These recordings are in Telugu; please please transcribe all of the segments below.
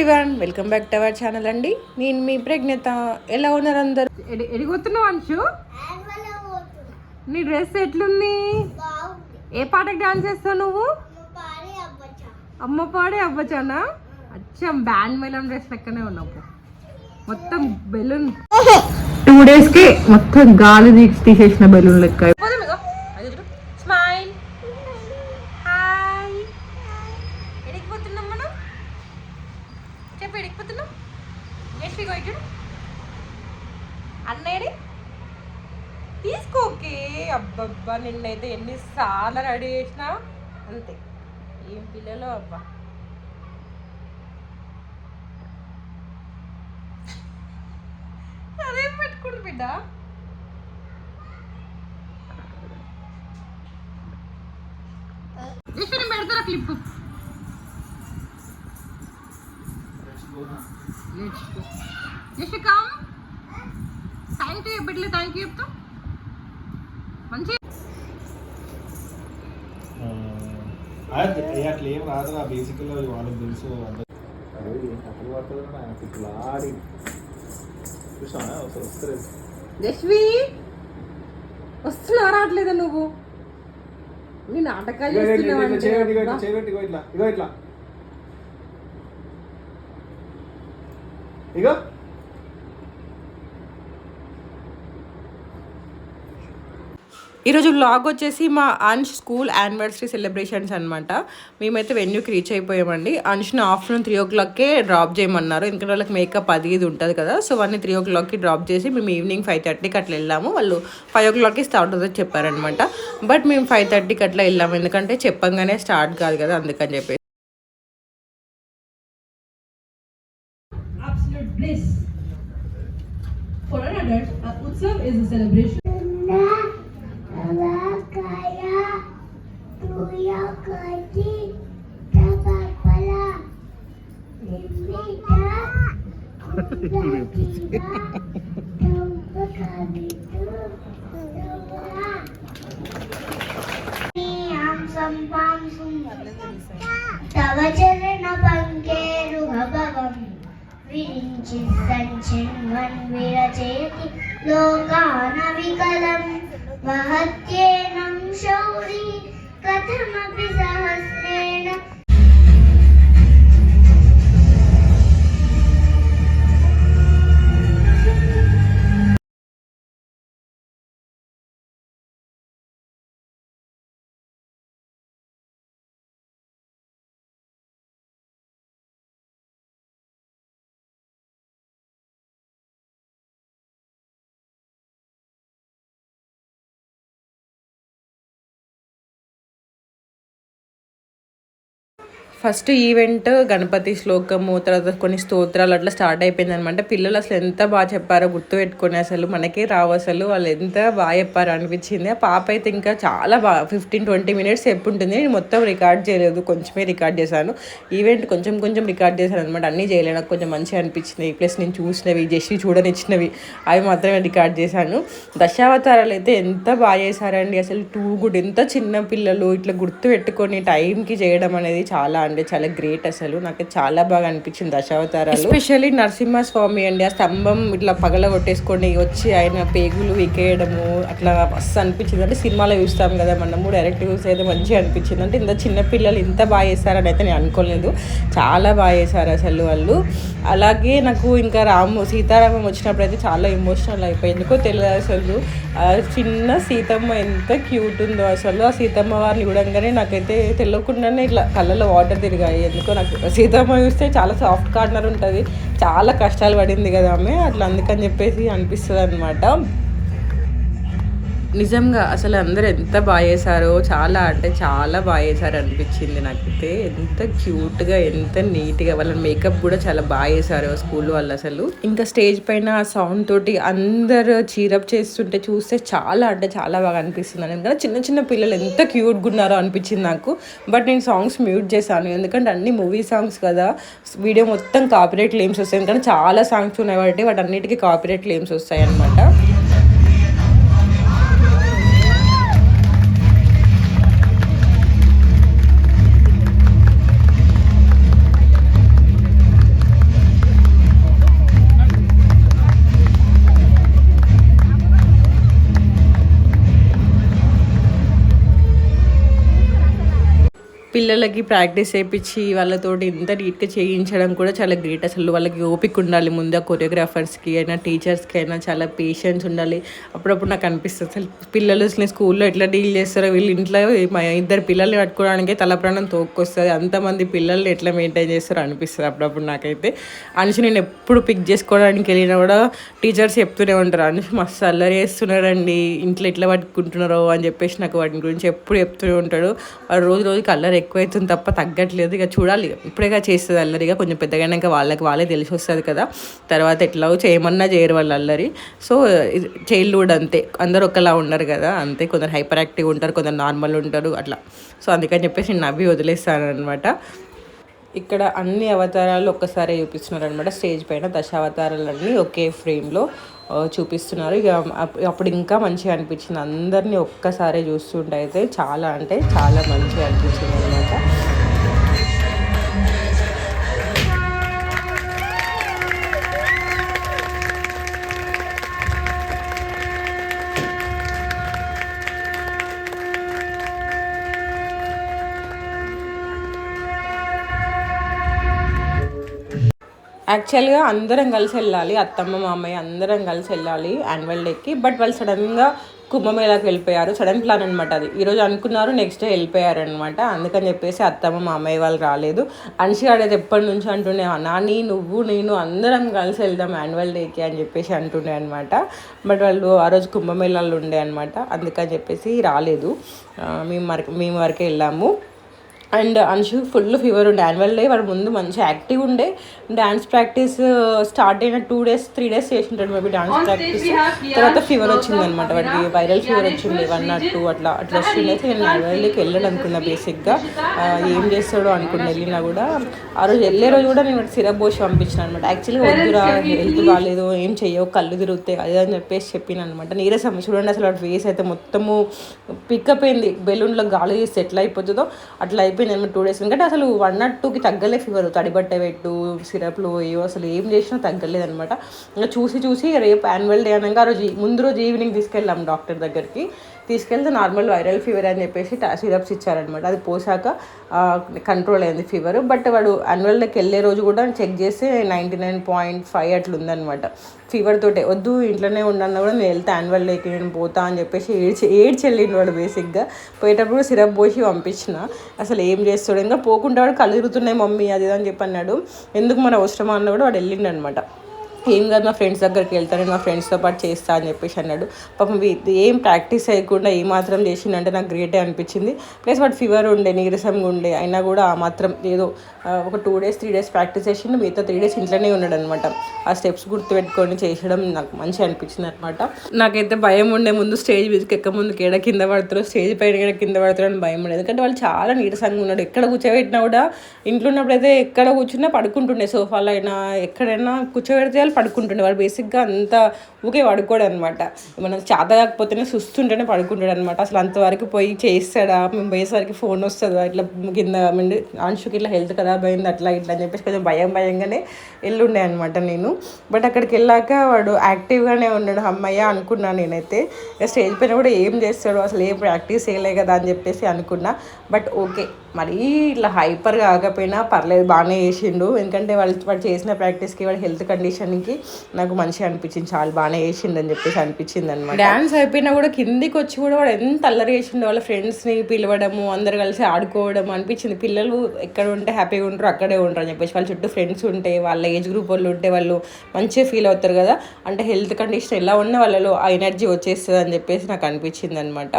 Everyone, welcome back to our channel అండి. నేను మీ ప్రజ్ఞత. ఎలా ఉన్నారు అందరు? ఎడిగొస్తున్నావు అంశు? నీ డ్రెస్ ఎట్లుంది? ఏ పాటకి డాన్స్ చేస్తావు నువ్వు? అమ్మ పాడే అవ్వచానా? అచ్చం బ్యాండ్ మేళం డ్రెస్ లెక్కనే ఉన్నావు. మొత్తం బెలూన్ 2 days కి మొత్తం గాలి తీసేసిన బెలూన్ లెక్క. స్మైల్. హాయ్. ఎడిగిపోతున్నాం మనం. చెప్పు ఎడిగిపోతున్నాం. ఎస్వి గోయిటు అన్నయ్యని తీసుకోకే. అబ్బబ్బా నిన్నైతే ఎన్నిసార్లు రెడీ చేసినా అంతే. ఏం పిల్లలు అబ్బా. అదేం పెట్టుకుంటు బిడ్డ. జస్ట్ పెడతారా clip. Just come. Thank you బిడ్డలు. థ్యాంక్ యూ చెప్తాం మంచి. అట్లా ఏం రాదురా. బేసిక్గా వాళ్ళకి తెలుసు. జస్వి వస్తున్నా రావట్లేదా నువ్వు? నీ నాటకాలు ఇగో ఈరోజు వ్లాగ్ వచ్చేసి మా అంశ్ స్కూల్ యానివర్సరీ సెలబ్రేషన్స్ అనమాట. మేమైతే వెన్యూకి రీచ్ అయిపోయామండి. అంష్ని ఆఫ్టర్నూన్ 3 o'clockకే డ్రాప్ చేయమన్నారు. ఎందుకంటే వాళ్ళకి మేకప్ అది ఇది ఉంటుంది కదా. సో వాళ్ళని 3 o'clockకి డ్రాప్ చేసి మేము ఈవినింగ్ 5:30కి అట్లా వెళ్ళాము. వాళ్ళు 5 o'clockకి స్టార్ట్ అవుతుంది చెప్పారనమాట. బట్ మేము 5:30కి అట్లా వెళ్ళాము. ఎందుకంటే చెప్పంగానే స్టార్ట్ కాదు కదా, అందుకని చెప్పి. For an adult, Utsav is a celebration. तव चरण पंकेरु भवम् विरिञ्चि सञ्चिन्वन् विरचयति लोकानविकलं महत्येनं शौरी कथमपि सहस्रेण. ఫస్ట్ ఈవెంట్ గణపతి శ్లోకము, తర్వాత కొన్ని స్తోత్రాలు అట్లా స్టార్ట్ అయిపోయింది అనమాట. పిల్లలు అసలు ఎంత బాగా చెప్పారో గుర్తుపెట్టుకొని, అసలు మనకే రావు అసలు. వాళ్ళు ఎంత బాగా చెప్పారో అనిపించింది. ఆ పాప అయితే ఇంకా చాలా బాగా 15-20 minutes చెప్పు ఉంటుంది. నేను మొత్తం రికార్డ్ చేయలేదు, కొంచెమే రికార్డ్ చేశాను. ఈవెంట్ కొంచెం రికార్డ్ చేశాను అనమాట. అన్నీ చేయలేదు. నాకు కొంచెం మంచిగా అనిపించినాయి. ప్లస్ నేను చూసినవి, జస్ట్ చూడనిచ్చినవి అవి మాత్రమే రికార్డ్ చేశాను. దశావతారాలు అయితే ఎంత బాగా చేశారండి అసలు. Too good. ఎంత చిన్న పిల్లలు ఇట్లా గుర్తు పెట్టుకొని టైంకి చేయడం అనేది చాలా అంటే చాలా గ్రేట్. అసలు నాకు చాలా బాగా అనిపించింది దశావతారాలు. ఎస్పెషల్లీ నరసింహస్వామి అండి. ఆ స్తంభం ఇట్లా పగల కొట్టేసుకొని వచ్చి ఆయన పేగులు వికేయడము అట్లా మస్తు అనిపించింది. అంటే సినిమాలో చూస్తాం కదా మనము, డైరెక్ట్ చూసి అయితే మంచిగా అనిపించింది. అంటే ఇంత చిన్న పిల్లలు ఇంత బాగా చేశారని అయితే నేను అనుకోలేదు. చాలా బాగా చేశారు అసలు వాళ్ళు. అలాగే నాకు ఇంకా సీతారామం వచ్చినప్పుడు అయితే చాలా ఎమోషనల్ అయిపోయింది. ఎందుకో తెలియదు అసలు. చిన్న సీతమ్మ ఎంత క్యూట్ ఉందో అసలు. ఆ సీతమ్మ వారిని చూడంగానే నాకైతే తెలియకుండానే ఇట్లా కళ్ళలో వాటర్ తిరిగాయి. ఎందుకో నాకు సీతమ్మ చూస్తే చాలా సాఫ్ట్ కార్నర్ ఉంటుంది. చాలా కష్టాలు పడింది కదా ఆమె, అట్లా అందుకని చెప్పేసి అనిపిస్తుంది అనమాట. నిజంగా అసలు అందరూ ఎంత బాగా చేశారో, చాలా అంటే చాలా బాగా చేశారు అనిపించింది నాకైతే. ఎంత క్యూట్గా, ఎంత నీట్గా, వాళ్ళ మేకప్ కూడా చాలా బాగా చేశారు స్కూల్ వాళ్ళు అసలు. ఇంకా స్టేజ్ పైన ఆ సౌండ్ తోటి అందరు చీరప్ చేస్తుంటే చూస్తే చాలా అంటే చాలా బాగా అనిపిస్తుంది. ఎందుకంటే చిన్న పిల్లలు ఎంత క్యూట్గా ఉన్నారో అనిపించింది నాకు. బట్ నేను సాంగ్స్ మ్యూట్ చేశాను, ఎందుకంటే అన్ని మూవీ సాంగ్స్ కదా, వీడియో మొత్తం కాపీరైట్ క్లెయిమ్స్ వస్తాయి. ఎందుకంటే చాలా సాంగ్స్ ఉన్నాయి కాబట్టి వాటన్నిటికీ కాపీరైట్ క్లెయిమ్స్ వస్తాయి అనమాట. పిల్లలకి ప్రాక్టీస్ చేయించి వాళ్ళతోటి ఇంత నీట్గా చేయించడం కూడా చాలా గ్రేట్. అసలు వాళ్ళకి ఓపిక ఉండాలి, ముందు కొరియోగ్రాఫర్స్కి అయినా టీచర్స్కి అయినా చాలా పేషెన్స్ ఉండాలి. అప్పుడప్పుడు నాకు అనిపిస్తుంది అసలు పిల్లలు అసలు స్కూల్లో ఎట్లా డీల్ చేస్తారో, వీళ్ళు ఇంట్లో మా 2 పిల్లల్ని కట్టుకోవడానికే తల ప్రాణం తోక్కొస్తుంది, అంతమంది పిల్లల్ని ఎట్లా మెయింటైన్ చేస్తారో అనిపిస్తుంది అప్పుడప్పుడు నాకైతే. అనుషు నేను ఎప్పుడు పిక్ చేసుకోవడానికి వెళ్ళినా కూడా టీచర్స్ చెప్తూనే ఉంటారు, అనుషు మస్తు అల్లరి చేస్తున్నారండి, ఇంట్లో ఎట్లా పట్టుకుంటున్నారో అని చెప్పేసి నాకు వాటి గురించి ఎప్పుడు చెప్తూనే ఉంటాడు. వాడు రోజు రోజుకి అల్లరి ఎక్కువైతుంది తప్ప తగ్గట్లేదు. ఇక చూడాలి, ఇప్పుడేగా చేస్తుంది అల్లరిగా, కొంచెం పెద్దగానే వాళ్ళే తెలిసి వస్తుంది కదా, తర్వాత ఎట్లా చేయమన్నా చేయరు వాళ్ళు అల్లరి. సో చైల్డ్హుడ్ అంతే, అందరూ ఒకలా ఉండరు కదా, అంతే కొందరు హైపర్ యాక్టివ్ ఉంటారు, కొందరు నార్మల్ ఉంటారు అట్లా. సో అందుకని చెప్పేసి నేను నవ్వి వదిలేస్తాను అనమాట. ఇక్కడ అన్ని అవతారాలు ఒక్కసారి చూపిస్తున్నారు అనమాట, స్టేజ్ పైన దశావతారాలన్నీ ఒకే ఫ్రేమ్లో చూపిస్తున్నారు. ఇక అప్పుడు ఇంకా మంచిగా అనిపించింది, అందరినీ ఒక్కసారి చూస్తుంటే అయితే చాలా అంటే చాలా మంచిగా అనిపించింది అనమాట. యాక్చువల్గా అందరం కలిసి వెళ్ళాలి, అత్తమ్మ మామయ్య అందరం కలిసి వెళ్ళాలి యాన్యువల్ డేకి. బట్ వాళ్ళు సడన్గా కుంభమేళాకి వెళ్ళిపోయారు, సడన్ ప్లాన్ అనమాట అది. ఈరోజు అనుకున్నారు, నెక్స్ట్ డే వెళ్ళిపోయారు అనమాట. అందుకని చెప్పేసి అత్తమ్మ మామయ్య వాళ్ళు రాలేదు. అన్షి ఆడేది ఎప్పటి నుంచి అంటుండే, నాని నువ్వు నేను అందరం కలిసి వెళ్దాం యాన్యువల్ డేకి అని చెప్పేసి అంటుండే అనమాట. బట్ వాళ్ళు ఆ రోజు కుంభమేళాలు ఉండే అనమాట, అందుకని చెప్పేసి రాలేదు. మేము వరకే వెళ్ళాము. అండ్ అన్షు ఫుల్ ఫీవర్ ఉండే యాన్యువల్ డే, వాడు ముందు మంచి యాక్టివ్ ఉండే, డాన్స్ ప్రాక్టీస్ స్టార్ట్ అయిన 2-3 days చేసింటాడు మేబీ డాన్స్ ప్రాక్టీస్. తర్వాత ఫీవర్ వచ్చిందనమాట, వాడికి వైరల్ ఫీవర్ వచ్చింది 1 or 2 అట్లా వస్తుండే. నేను యాన్యువల్ డేకి వెళ్ళాడు అనుకున్నా బేసిక్గా, ఏం చేస్తాడో అనుకున్నా. వెళ్ళినా కూడా ఆ రోజు వెళ్ళే రోజు కూడా నేను సిరప్ పోసి పంపించిన అనమాట. యాక్చువల్గా వద్దురా, హెల్త్ బాగాలేదు, ఏం చెయ్యవు, కళ్ళు తిరుగుతాయి అది అని చెప్పేసి చెప్పిన అనమాట. నీరసం చూడండి అసలు వాడి ఫేస్ అయితే మొత్తము పికప్ అయింది, బెలూన్లో గాలి చేస్తే ఎట్లా అయిపోతుందో అట్లా అయిపోయింది 2 days. ఎందుకంటే అసలు 1 or 2కి తగ్గలే ఫీవర్, తడిబట్ట పెట్టు సిరప్లు ఏవో అసలు ఏం చేసినా తగ్గలేదు అనమాట. ఇంకా చూసి రేపు యాన్యువల్ డే అనగా ఆ రోజు ముందు రోజు ఈవినింగ్ తీసుకెళ్ళాం డాక్టర్ దగ్గరికి. తీసుకెళ్తే నార్మల్ వైరల్ ఫీవర్ అని చెప్పేసి సిరప్స్ ఇచ్చారనమాట. అది పోసాక కంట్రోల్ అయింది ఫీవర్. బట్ వాడు యాన్యువల్ డేకి వెళ్ళే రోజు కూడా చెక్ చేస్తే 99.5 అట్లా ఉందనమాట. ఫీవర్ తోటే వద్దు ఇంట్లోనే ఉండన్నా కూడా నేను వెళ్తే యాన్యువల్ డేకి నేను పోతా అని చెప్పేసి ఏడ్చి వెళ్ళిండు వాడు. బేసిక్గా పోయేటప్పుడు సిరప్ పోసి పంపించిన, అసలు ఏం చేస్తాడు, ఇంకా పోకుండా వాడు కళ్ళు తిరుగుతున్నాయి మమ్మీ అది అని చెప్పి అన్నాడు. ఎందుకు మన అవసరమా అన్న కూడా వాడు వెళ్ళిండు అనమాట. ఏం కాదు మా ఫ్రెండ్స్ దగ్గరికి వెళ్తాను, నేను మా ఫ్రెండ్స్తో పాటు చేస్తా అని చెప్పేసి అన్నాడు. పాపం ఏం ప్రాక్టీస్ చేయకుండా ఏ మాత్రం చేసిండంటే నాకు గ్రేటే అనిపించింది. ప్లస్ వాడు ఫీవర్ ఉండే, నీరసంగా ఉండే, అయినా కూడా ఆ మాత్రం ఏదో ఒక 2-3 days ప్రాక్టీస్ చేసిండు, మిగతా 3 days ఇంట్లోనే ఉన్నాడు అనమాట. ఆ స్టెప్స్ గుర్తుపెట్టుకొని చేసడం నాకు మంచిగా అనిపించింది అనమాట. నాకైతే భయం ఉండే, ముందు స్టేజ్ మీదకి ఎక్క ముందుకు ఏడ కింద పడుతారో, స్టేజ్ పైన కింద పడుతారో అని భయం ఉండేది. ఎందుకంటే వాళ్ళు చాలా నీరసంగా ఉన్నాడు. ఎక్కడ కూర్చోబెట్టినా కూడా, ఇంట్లో ఉన్నప్పుడు అయితే ఎక్కడ కూర్చున్నా పడుకుంటుండే, సోఫాలో అయినా ఎక్కడైనా కూర్చోబెడితే పడుకుంటుండే. వాడు బేసిక్గా అంతా ఊకే పడుకోడు అనమాట, మనం చేత కాకపోతేనే సుస్తుంటేనే పడుకుంటాడు అనమాట. అసలు అంతవరకు పోయి చేస్తాడా, మేము పోయేసరికి ఫోన్ వస్తుందా, ఇట్లా కింద అంశుకి ఇట్లా హెల్త్ ఖరాబ్ అయింది అట్లా ఇట్లా అని చెప్పేసి కొంచెం భయంగానే వెళ్ళుండే అనమాట నేను. బట్ అక్కడికి వెళ్ళాక వాడు యాక్టివ్గానే ఉన్నాడు, అమ్మయ్య అనుకున్నాను నేనైతే. స్టేజ్ పైన కూడా ఏం చేస్తాడు, అసలు ఏం ప్రాక్టీస్ చేయలే కదా అని చెప్పేసి అనుకున్నా. బట్ ఓకే, మరీ ఇట్లా హైపర్ కాకపోయినా పర్లేదు, బాగానే చేసిండు. ఎందుకంటే వాడు చేసిన ప్రాక్టీస్కి, వాడి హెల్త్ కండిషన్కి నాకు మంచిగా అనిపించింది, చాలా బాగానే చేసిండు అని చెప్పేసి అనిపించింది అనమాట. డ్యాన్స్ అయిపోయినా కూడా కిందికి వచ్చి కూడా వాడు ఎంత అల్లరి చేసిండు, వాళ్ళ ఫ్రెండ్స్ని పిలవడము, అందరు కలిసి ఆడుకోవడం అనిపించింది. పిల్లలు ఎక్కడ ఉంటే హ్యాపీగా ఉంటారు అక్కడే ఉంటారు అని చెప్పేసి, వాళ్ళ చుట్టూ ఫ్రెండ్స్ ఉంటే, వాళ్ళ ఏజ్ గ్రూప్ వాళ్ళు ఉంటే వాళ్ళు మంచిగా ఫీల్ అవుతారు కదా. అంటే హెల్త్ కండిషన్ ఎలా ఉన్నా వాళ్ళలో ఆ ఎనర్జీ వచ్చేస్తుంది అని చెప్పేసి నాకు అనిపించింది అనమాట.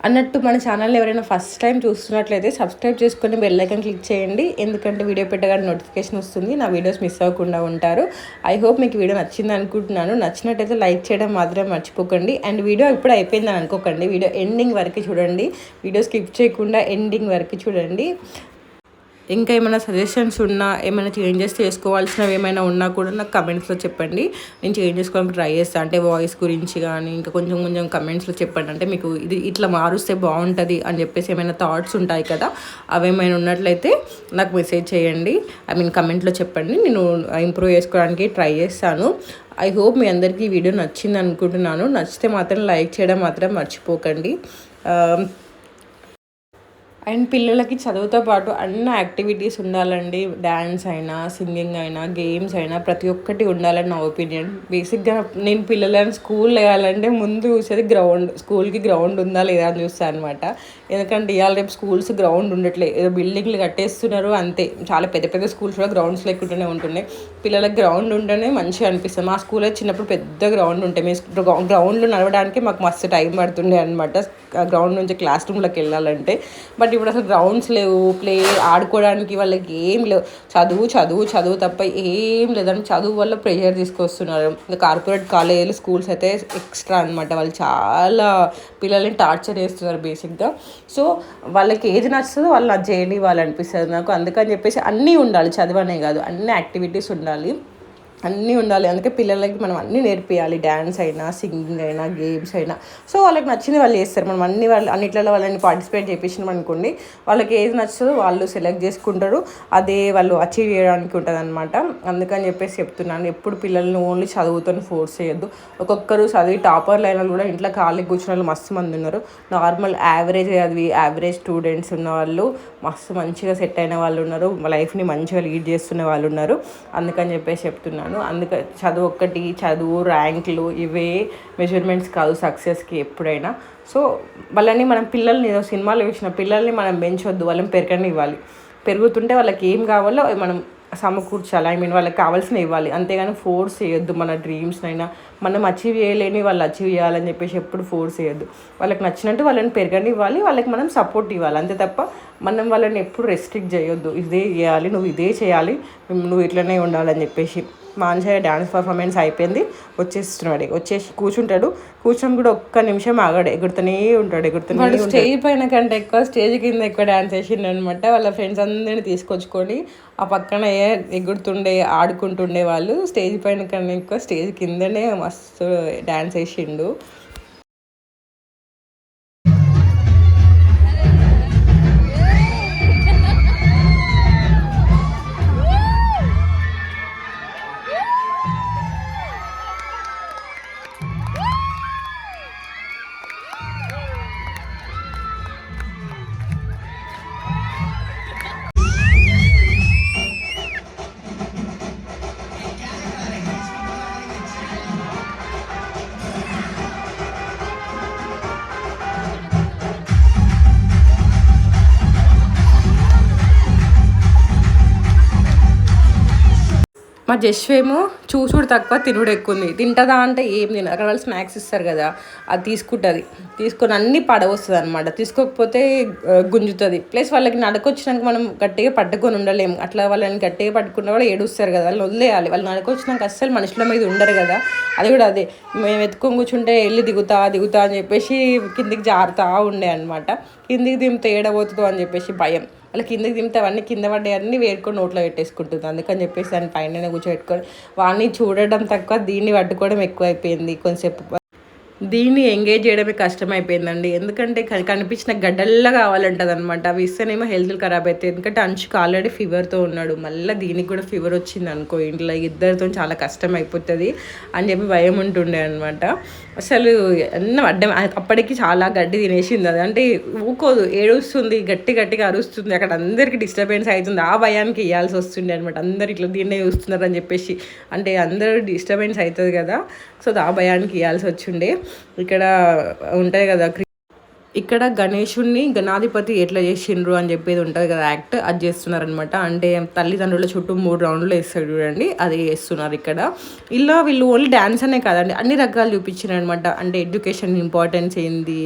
అన్నట్టు మన ఛానల్ని ఎవరైనా ఫస్ట్ టైం చూస్తున్నట్లయితే సబ్స్క్రైబ్ చేసుకొని బెల్ ఐకాన్ క్లిక్ చేయండి, ఎందుకంటే వీడియో పెట్టగానే నోటిఫికేషన్ వస్తుంది, నా వీడియోస్ మిస్ అవ్వకుండా ఉంటారు. ఐ హోప్ మీకు వీడియో నచ్చింది అనుకుంటున్నాను. నచ్చినట్టయితే లైక్ చేయడం మాత్రం మర్చిపోకండి. అండ్ వీడియో ఇప్పుడు అయిపోయిందని అనుకోకండి, వీడియో ఎండింగ్ వరకు చూడండి, వీడియో స్కిప్ చేయకుండా ఎండింగ్ వరకు చూడండి. ఇంకా ఏమైనా సజెషన్స్ ఉన్నా, ఏమైనా చేంజెస్ చేసుకోవాల్సినవి ఏమైనా ఉన్నా కూడా నాకు కమెంట్స్లో చెప్పండి, నేను చేంజ్ చేసుకోవడానికి ట్రై చేస్తాను. అంటే వాయిస్ గురించి కానీ ఇంకా కొంచెం కమెంట్స్లో చెప్పండి. అంటే మీకు ఇది ఇట్లా మారుస్తే బాగుంటుంది అని చెప్పేసి ఏమైనా థాట్స్ ఉంటాయి కదా, అవేమైనా ఉన్నట్లయితే నాకు మెసేజ్ చేయండి, కమెంట్లో చెప్పండి, నేను ఇంప్రూవ్ చేసుకోవడానికి ట్రై చేస్తాను. ఐ హోప్ మీ అందరికీ ఈ వీడియో నచ్చింది అనుకుంటున్నాను. నచ్చితే మాత్రం లైక్ చేయడం మాత్రం మర్చిపోకండి. అండ్ పిల్లలకి చదువుతో పాటు అన్ని యాక్టివిటీస్ ఉండాలండి. డ్యాన్స్ అయినా, సింగింగ్ అయినా, గేమ్స్ అయినా ప్రతి ఒక్కటి ఉండాలని నా ఒపీనియన్. బేసిక్గా నేను పిల్లలని స్కూల్ వేయాలంటే ముందు చూసేది గ్రౌండ్, స్కూల్కి గ్రౌండ్ ఉందా లేదా అని చూస్తాను అనమాట. ఎందుకంటే ఇవాళ రేపు స్కూల్స్ గ్రౌండ్ ఉండట్లేదు, ఏదో బిల్డింగ్లు కట్టేస్తున్నారు అంతే. చాలా పెద్ద పెద్ద స్కూల్స్ కూడా గ్రౌండ్స్ లేకుండానే ఉంటున్నాయి. పిల్లలకి గ్రౌండ్ ఉంటేనే మంచిగా అనిపిస్తుంది. మా స్కూల్లో చిన్నప్పుడు పెద్ద గ్రౌండ్ ఉంటే మేము గ్రౌండ్లో నడవడానికి మాకు మస్తు టైం పడుతుండే అనమాట, గ్రౌండ్ నుంచి క్లాస్ రూమ్లోకి వెళ్ళాలంటే. బట్ ఇప్పుడు అసలు గ్రౌండ్స్ లేవు, ఆడుకోవడానికి వాళ్ళకి ఏం లేవు. చదువు చదువు చదువు తప్ప ఏం లేదని చదువు వల్ల ప్రెషర్ తీసుకొస్తున్నారు. ఇంకా కార్పొరేట్ కాలేజీలు, స్కూల్స్ అయితే ఎక్స్ట్రా అనమాట. వాళ్ళు చాలా పిల్లల్ని టార్చర్ చేస్తున్నారు బేసిక్గా. సో వాళ్ళకి ఏది నచ్చుతుందో వాళ్ళు అది చేయని వాళ్ళు అనిపిస్తుంది నాకు. అందుకని చెప్పేసి అన్నీ ఉండాలి, చదువనే కాదు అన్ని యాక్టివిటీస్ ఉండాలి, అన్నీ ఉండాలి. అందుకే పిల్లలకి మనం అన్నీ నేర్పియాలి, డ్యాన్స్ అయినా, సింగింగ్ అయినా, గేమ్స్ అయినా. సో వాళ్ళకి నచ్చింది వాళ్ళు చేస్తారు. మనం అన్నిట్లలో వాళ్ళని పార్టిసిపేట్ చేయించినాం అనుకోండి, వాళ్ళకి ఏది నచ్చుతుందో వాళ్ళు సెలెక్ట్ చేసుకుంటారు, అదే వాళ్ళు అచీవ్ చేయడానికి ఉంటుంది అనమాట. అందుకని చెప్పేసి చెప్తున్నాను, ఎప్పుడు పిల్లల్ని ఓన్లీ చదువుతో ఫోర్స్ చేయొద్దు. ఒక్కొక్కరు చదివి టాపర్లు అయిన వాళ్ళు కూడా ఇంట్లో ఖాళీ కూర్చున్న వాళ్ళు మస్తు మంది ఉన్నారు. నార్మల్ యావరేజ్ చదివి యావరేజ్ స్టూడెంట్స్ ఉన్న వాళ్ళు మస్తు మంచిగా సెట్ అయిన వాళ్ళు ఉన్నారు, లైఫ్ని మంచిగా లీడ్ చేస్తున్న వాళ్ళు ఉన్నారు. అందుకని చెప్పేసి చెప్తున్నాను. అందుకే చదువు ఒక్కటి, చదువు ర్యాంకులు ఇవే మెజర్మెంట్స్ కాదు సక్సెస్కి ఎప్పుడైనా. సో వాళ్ళని మనం పిల్లల్ని ఏదో సినిమాలో చూసిన పిల్లల్ని మనం పెంచొద్దు, వాళ్ళని పెరగనివ్వాలి. పెరుగుతుంటే వాళ్ళకి ఏం కావాలో మనం సమకూర్చాలి, వాళ్ళకి కావాల్సినవి ఇవ్వాలి. అంతేగాని ఫోర్స్ చేయొద్దు. మన డ్రీమ్స్నైనా మనం అచీవ్ చేయలేని వాళ్ళు అచీవ్ చేయాలని చెప్పేసి ఎప్పుడు ఫోర్స్ చేయొద్దు. వాళ్ళకి నచ్చినట్టు వాళ్ళని పెరగనివ్వాలి, వాళ్ళకి మనం సపోర్ట్ ఇవ్వాలి, అంతే తప్ప మనం వాళ్ళని ఎప్పుడు రెస్ట్రిక్ట్ చేయొద్దు. ఇదే చేయాలి, నువ్వు ఇదే చేయాలి, నువ్వు ఇట్లనే ఉండాలని చెప్పేసి. మానసయ్య డ్యాన్స్ పర్ఫార్మెన్స్ అయిపోయింది, వచ్చేసి కూర్చుంటాడు. కూర్చొని కూడా ఒక్క నిమిషం ఆగాడు, ఎగురుతూనే ఉంటాడు. స్టేజ్ పైన కంటే ఎక్కువ స్టేజ్ కింద ఎక్కువ డ్యాన్స్ వేసిండు అనమాట. వాళ్ళ ఫ్రెండ్స్ అందరినీ తీసుకొచ్చుకొని ఆ పక్కన ఎగురుతుండే ఆడుకుంటుండే వాళ్ళు. స్టేజ్ పైన కన్నా ఎక్కువ స్టేజ్ కిందనే మస్తు డ్యాన్స్ వేసిండు. మా జశ్వేమో చూసుడు తక్కువ తినుడు ఎక్కువ ఉంది. తింటుందా అంటే ఏం తినదు. అక్కడ వాళ్ళు స్నాక్స్ ఇస్తారు కదా, అది తీసుకొని అన్నీ పడవస్తుంది అనమాట. తీసుకోకపోతే గుంజుతుంది. ప్లస్ వాళ్ళకి నడకొచ్చినాక మనం గట్టిగా పట్టుకొని ఉండలేము. అట్లా వాళ్ళని గట్టిగా పట్టుకున్న వాళ్ళు ఏడుస్తారు కదా, వాళ్ళు వదిలేయాలి. వాళ్ళు నడకొచ్చినాక అస్సలు మనుషుల మీద ఉండరు కదా. అది కూడా అదే, మేము ఎత్తుకొని కూర్చుంటే వెళ్ళి దిగుతా అని చెప్పేసి కిందికి జారుతూ ఉండే అనమాట. కిందికి దింపితే ఏడబోతుందో అని చెప్పేసి భయం. వాళ్ళ కిందకి దింపితే అవన్నీ కింద పడ్డాయి, అన్నీ వేడుకొని నోట్లో పెట్టేసుకుంటుంది. అందుకని చెప్పేసి దాని పైన కూర్చోబెట్టుకొని వాడిని చూడడం తక్కువ, దీన్ని పట్టుకోవడం ఎక్కువ అయిపోయింది. కొంచెంసేపు దీన్ని ఎంగేజ్ చేయడమే కష్టమైపోయిందండి. ఎందుకంటే కనిపించిన గడ్డల్లా కావాలంటుంది అనమాట. అవి ఇస్తేనేమో హెల్త్ ఖరాబ్ అవుతాయి. ఎందుకంటే అంచుకు ఆల్రెడీ ఫీవర్తో ఉన్నాడు, మళ్ళీ దీనికి కూడా ఫీవర్ వచ్చింది అనుకో, ఇంట్లో ఇద్దరితో చాలా కష్టం అయిపోతుంది అని చెప్పి భయం ఉంటుండే అనమాట. అసలు అడ్డం అప్పటికి చాలా గడ్డి తినేసింది అది. అంటే ఊకోదు, ఏడుస్తుంది, గట్టిగా అరుస్తుంది. అక్కడ అందరికీ డిస్టర్బెన్స్ అవుతుంది. ఆ భయానికి ఇవ్వాల్సి వస్తుండే అనమాట. అందరు ఇట్లా దీన్నే చూస్తున్నారు అని చెప్పేసి, అంటే అందరూ డిస్టర్బెన్స్ అవుతుంది కదా. సో ఆ భయానికి ఇవ్వాల్సి వచ్చిండే. ఇక్కడ ఉంటాయి కదా, ఇక్కడ గణేషుడిని గణాధిపతి ఎట్లా చేసిండ్రు అని చెప్పేది ఉంటుంది కదా యాక్ట్, అది చేస్తున్నారనమాట. అంటే తల్లిదండ్రుల చుట్టూ 3 రౌండ్లు వేస్తారు చూడండి, అది వేస్తున్నారు ఇక్కడ. ఇలా వీళ్ళు ఓన్లీ డ్యాన్స్ అనే కాదండి, అన్ని రకాలు చూపించారు అనమాట. అంటే ఎడ్యుకేషన్ ఇంపార్టెన్స్ ఏంది,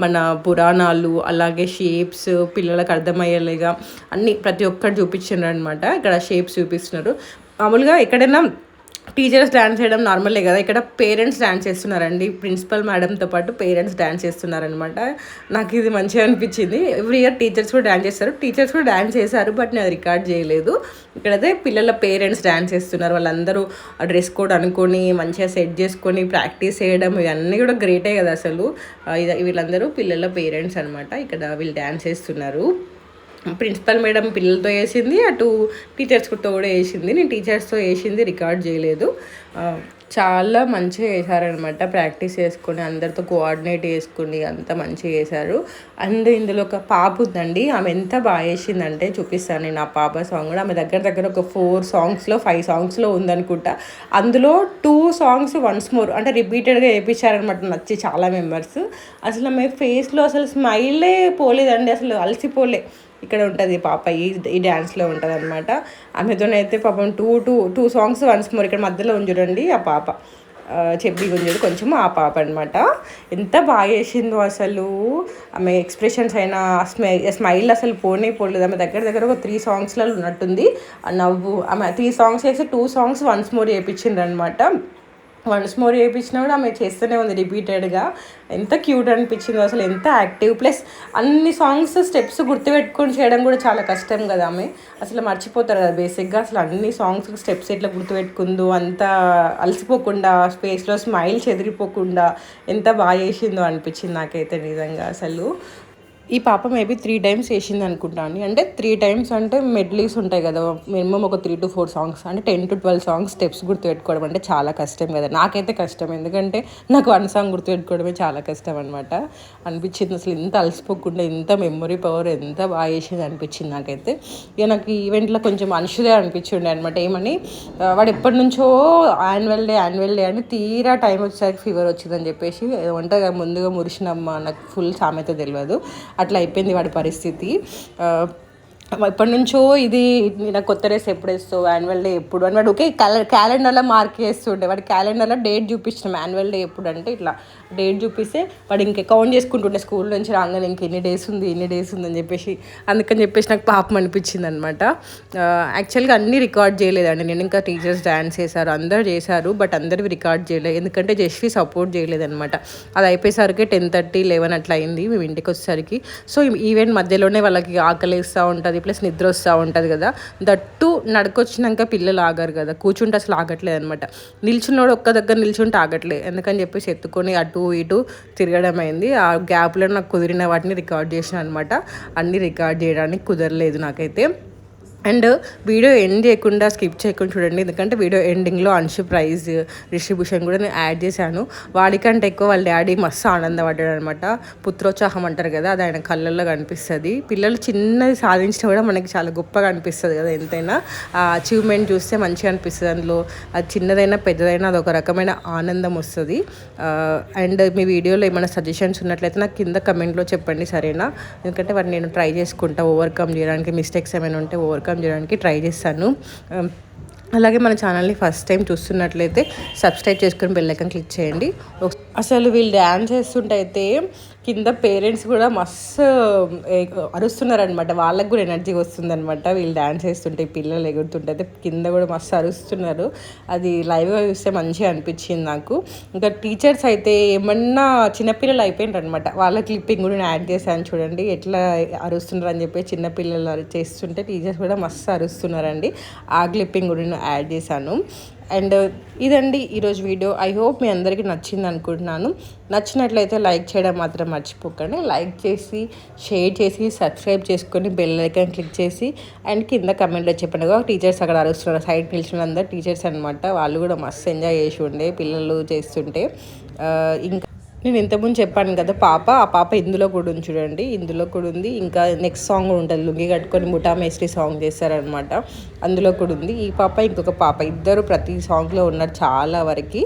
మన పురాణాలు, అలాగే షేప్స్, పిల్లలకు అర్థమయ్యేలాగా అన్ని ప్రతి ఒక్కటి చూపించారు అనమాట. ఇక్కడ షేప్స్ చూపిస్తున్నారు. మామూలుగా ఎక్కడైనా టీచర్స్ డ్యాన్స్ చేయడం నార్మలే కదా, ఇక్కడ పేరెంట్స్ డ్యాన్స్ చేస్తున్నారండి. ప్రిన్సిపల్ మేడంతో పాటు పేరెంట్స్ డ్యాన్స్ చేస్తున్నారనమాట. నాకు ఇది మంచిగా అనిపించింది. ఎవ్రీ ఇయర్ టీచర్స్ కూడా డ్యాన్స్ చేస్తారు, టీచర్స్ కూడా డ్యాన్స్ చేశారు, బట్ నేను అది రికార్డ్ చేయలేదు. ఇక్కడైతే పిల్లల పేరెంట్స్ డ్యాన్స్ చేస్తున్నారు. వాళ్ళందరూ డ్రెస్ కోడ్ అనుకొని మంచిగా సెట్ చేసుకొని ప్రాక్టీస్ చేయడం, ఇవన్నీ కూడా గ్రేటే కదా అసలు. వీళ్ళందరూ పిల్లల పేరెంట్స్ అనమాట. ఇక్కడ వీళ్ళు డ్యాన్స్ చేస్తున్నారు. ప్రిన్సిపల్ మేడం పిల్లలతో వేసింది, అటు టీచర్స్తో కూడా వేసింది. నేను టీచర్స్తో వేసింది రికార్డ్ చేయలేదు. చాలా మంచిగా చేశారనమాట. ప్రాక్టీస్ చేసుకొని అందరితో కోఆర్డినేట్ చేసుకుని అంతా మంచిగా చేశారు. అండ్ ఇందులో ఒక పాప ఉందండి, ఆమె ఎంత బాగా చేసిందంటే చూపిస్తాను నేను ఆ పాప సాంగ్ కూడా. ఆమె దగ్గర దగ్గర ఒక 4 సాంగ్స్లో 5 సాంగ్స్లో ఉందనుకుంటా. అందులో 2 సాంగ్స్ వన్స్ మోర్ అంటే రిపీటెడ్గా వేయించారనమాట నచ్చి చాలా మెంబర్స్. అసలు ఆమె ఫేస్లో అసలు స్మైలే పోలేదండి, అసలు అలసిపోలే. ఇక్కడ ఉంటుంది పాప, ఈ డ్యాన్స్లో ఉంటుంది అనమాట. ఆమెతోనైతే పాపం టూ సాంగ్స్ వన్స్ మోర్ ఇక్కడ మధ్యలో ఉంది చూడండి ఆ పాప, చెప్పి గుంజుడు కొంచెం ఆ పాప అనమాట. ఎంత బాగా చేసిందో అసలు. ఆమె ఎక్స్ప్రెషన్స్ అయినా స్మైల్ అసలు పోలేదు. ఆమె దగ్గర దగ్గర ఒక 3 సాంగ్స్లలో ఉన్నట్టుంది ఆ నవ్వు. ఆమె 3 సాంగ్స్ వేసి 2 సాంగ్స్ వన్స్ మోర్ చేయించిండ్రు అనమాట. వన్స్ మోర్ చేయించినా కూడా ఆమె చేస్తూనే ఉంది రిపీటెడ్గా. ఎంత క్యూట్ అనిపించిందో అసలు, ఎంత యాక్టివ్. ప్లస్ అన్ని సాంగ్స్ స్టెప్స్ గుర్తుపెట్టుకొని చేయడం కూడా చాలా కష్టం కదా. ఆమె అసలు మర్చిపోతారు కదా బేసిక్గా. అసలు అన్ని సాంగ్స్ స్టెప్స్ ఎట్లా గుర్తుపెట్టుకుందో, అంత అలసిపోకుండా ఫేస్లో స్మైల్ చెదిరిపోకుండా ఎంత బాగా చేసిందో అనిపించింది నాకైతే నిజంగా అసలు. ఈ పాప మేబీ 3 టైమ్స్ వేసింది అనుకుంటాను. అంటే 3 టైమ్స్ అంటే మెడ్లీస్ ఉంటాయి కదా, మినిమం ఒక 3 to 4 సాంగ్స్ అంటే 10 to 12 సాంగ్స్ స్టెప్స్ గుర్తుపెట్టుకోవడం అంటే చాలా కష్టం కదా. నాకైతే కష్టం, ఎందుకంటే నాకు 1 సాంగ్ గుర్తుపెట్టుకోవడమే చాలా కష్టం అనమాట. అనిపించింది అసలు ఇంత అలసిపోకుండా, ఇంత మెమొరీ పవర్ ఎంత బాగా చేసింది అనిపించింది నాకైతే. ఇక నాకు ఈ ఈవెంట్లో కొంచెం మనుషుదే అనిపించిండే అనమాట. ఏమని వాడు ఎప్పటి నుంచో యాన్యువల్ డే అని తీరా టైం వచ్చేసరికి ఫీవర్ వచ్చిందని చెప్పేసి వంటగా ముందుగా మురిసినమ్మ, నాకు ఫుల్ సామెత తెలియదు, అట్లా అయిపోయింది వాడి పరిస్థితి. ఎప్పటి నుంచో ఇది నాకు కొత్త డ్రెస్ ఎప్పుడు వేస్తావు, యాన్యువల్ డే ఎప్పుడు అని వాడు ఒకే క్యాలెండర్లో మార్క్ చేస్తుండే. వాడి క్యాలెండర్లో డేట్ చూపించినాం యాన్యువల్ డే ఎప్పుడు అంటే ఇట్లా డేట్ చూపిస్తే వాడు ఇంక కౌంట్ చేసుకుంటుండే స్కూల్ నుంచి రాగానే ఇంక ఎన్ని డేస్ ఉంది అని చెప్పేసి. అందుకని చెప్పేసి నాకు పాపం అనిపించింది అనమాట. యాక్చువల్గా అన్నీ రికార్డ్ చేయలేదండి నేను, ఇంకా టీచర్స్ డ్యాన్స్ చేశారు, అందరూ చేశారు, బట్ అందరివి రికార్డ్ చేయలేదు ఎందుకంటే జస్వి సపోర్ట్ చేయలేదనమాట. అది అయిపోయేసరికి 10:30, 11 అట్లా అయింది మేము ఇంటికి వచ్చేసరికి. సో ఈవెంట్ మధ్యలోనే వాళ్ళకి ఆకలిస్తూ ఉంటుంది, ప్లస్ నిద్ర వస్తూ ఉంటుంది కదా. దట్టు నడుకొచ్చినాక పిల్లలు ఆగారు కదా, కూర్చుంటే అసలు ఆగట్లేదు అనమాట. నిల్చున్నోడు ఒక్క దగ్గర నిల్చుంటే ఆగట్లేదు, ఎందుకని చెప్పేసి ఎత్తుకొని అటు ఇటు తిరగడం అయింది. ఆ గ్యాప్లో నాకు కుదిరిన వాటిని రికార్డ్ చేసిన అనమాట. అన్నీ రికార్డ్ చేయడానికి కుదరలేదు నాకైతే. అండ్ వీడియో ఎండ్ చేయకుండా స్కిప్ చేయకుండా చూడండి, ఎందుకంటే వీడియో ఎండింగ్లో అంశు ప్రైజ్ డిస్ట్రిబ్యూషన్ కూడా నేను యాడ్ చేశాను. వాడికంటే ఎక్కువ వాళ్ళ డాడీ మస్తు ఆనందపడ్డాడు అనమాట. పుత్రోత్సాహం అంటారు కదా, అది ఆయన కళ్ళల్లో కనిపిస్తుంది. పిల్లలు చిన్నది సాధించడం కూడా మనకి చాలా గొప్పగా అనిపిస్తుంది కదా. ఎంతైనా ఆ అచీవ్మెంట్ చూస్తే మంచిగా అనిపిస్తుంది. అందులో అది చిన్నదైనా పెద్దదైనా అది ఒక రకమైన ఆనందం వస్తుంది. అండ్ మీ వీడియోలో ఏమైనా సజెషన్స్ ఉన్నట్లయితే నాకు కింద కమెంట్లో చెప్పండి, సరేనా? ఎందుకంటే వాటిని నేను ట్రై చేసుకుంటా ఓవర్కమ్ చేయడానికి, మిస్టేక్స్ ఏమైనా ఉంటే ఓవర్కమ్ చేయడానికి ట్రై చేస్తాను. అలాగే మన ఛానల్ని ఫస్ట్ టైం చూస్తున్నట్లయితే సబ్స్క్రైబ్ చేసుకొని బెల్ ఐకాన్ క్లిక్ చేయండి. అసలు వీళ్ళు డ్యాన్స్ చేస్తుంటే అయితే కింద పేరెంట్స్ కూడా మస్తు అరుస్తున్నారనమాట, వాళ్ళకు కూడా ఎనర్జీ వస్తుందనమాట. వీళ్ళు డ్యాన్స్ చేస్తుంటే పిల్లలు ఎగురుతుంటే అయితే కింద కూడా మస్తు అరుస్తున్నారు. అది లైవ్గా చూస్తే మంచిగా అనిపించింది నాకు. ఇంకా టీచర్స్ అయితే ఏమన్నా చిన్నపిల్లలు అయిపోయినారు అనమాట, వాళ్ళ క్లిప్పింగ్ కూడా నేను యాడ్ చేశాను చూడండి ఎట్లా అరుస్తున్నారు అని చెప్పి. చిన్నపిల్లలు చేస్తుంటే టీచర్స్ కూడా మస్తు అరుస్తున్నారండి, ఆ క్లిప్పింగ్ కూడా నేను యాడ్ చేశాను. అండ్ ఇదండి ఈరోజు వీడియో. ఐ హోప్ మీ అందరికీ నచ్చింది అనుకుంటున్నాను. నచ్చినట్లయితే లైక్ చేయడం మాత్రం మర్చిపోకండి. లైక్ చేసి షేర్ చేసి సబ్స్క్రైబ్ చేసుకొని బెల్ ఐకాన్ క్లిక్ చేసి అండ్ కింద కమెంట్లో చెప్పండి. టీచర్స్ అక్కడ అరుస్తున్నారు, సైడ్ నిలిచిన అందరు టీచర్స్ అనమాట, వాళ్ళు కూడా మస్తు ఎంజాయ్ చేసి ఉండే పిల్లలు చేస్తుంటే. ఇంకా నేను ఇంతకుముందు చెప్పాను కదా ఆ పాప ఇందులో కూడా ఉంది చూడండి, ఇందులో కూడా ఉంది. ఇంకా నెక్స్ట్ సాంగ్ కూడా ఉంటుంది, లుంగి కట్టుకొని ముఠా మేస్త్రి సాంగ్ చేస్తారనమాట, అందులో కూడా ఉంది. ఈ పాప ఇంకొక పాప ఇద్దరు ప్రతి సాంగ్లో ఉన్నారు చాలా వరకు.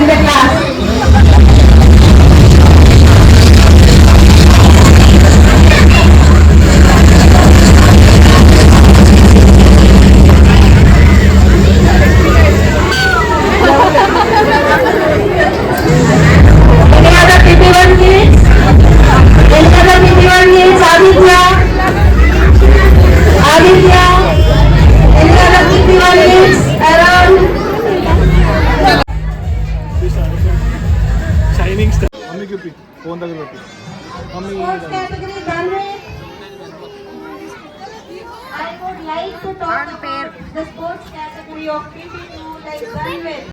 in the class. Any other PT1 kids? Any other PT1 kids? Aditya? Any other PT1 kids around? Shining star mummy చూపి ఫోన్ దగ్గర పెట్టి mummy Sports category done with. I would like to talk about the sports category of PT2 like done with.